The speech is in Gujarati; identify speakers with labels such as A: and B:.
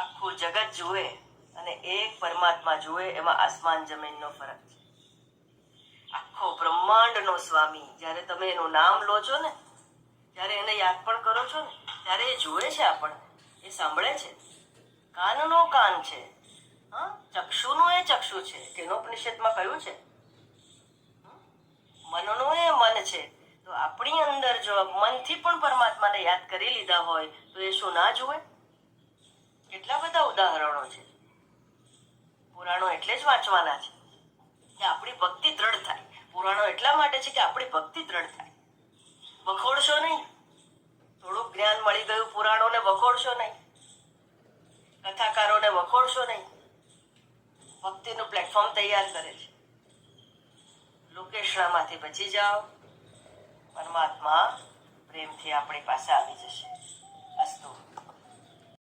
A: આખું જગત જુએ અને એક પરમાત્મા જુએ, એમાં આસમાન જમીનનો ફરક છે. આખો બ્રહ્માંડનો સ્વામી જ્યારે તમે એનું નામ લો છો ને, જ્યારે એને યાદ પણ કરો છો ને, ત્યારે એ જુએ છે આપણને, એ સાંભળે છે. કાનનો કાન છે, ચક્ષુનું એ ચક્ષુ છે. કેનોપનિષદમાં કહ્યું છે મનનું એ મન છે. તો આપણી અંદર જો મનથી પણ પરમાત્માને યાદ કરી લીધા હોય તો એ શું ના જુએ? કેટલા બધા ઉદાહરણો છે. પુરાણો એટલે જ વાંચવાના છે કે આપણી ભક્તિ દ્રઢ થાય. પુરાણો એટલા માટે છે કે આપણી ભક્તિ દ્રઢ થાય. વખોડશો નહીં. થોડુંક જ્ઞાન મળી ગયું પુરાણોને વખોડશો નહીં, કથાકારોને વખોડશો નહીં. ભક્તિનું પ્લેટફોર્મ તૈયાર કરે છે. લોકેશણામાંથી બચી જાઓ, પરમાત્મા પ્રેમથી આપણી પાસે આવી જશે. અસ્તુ.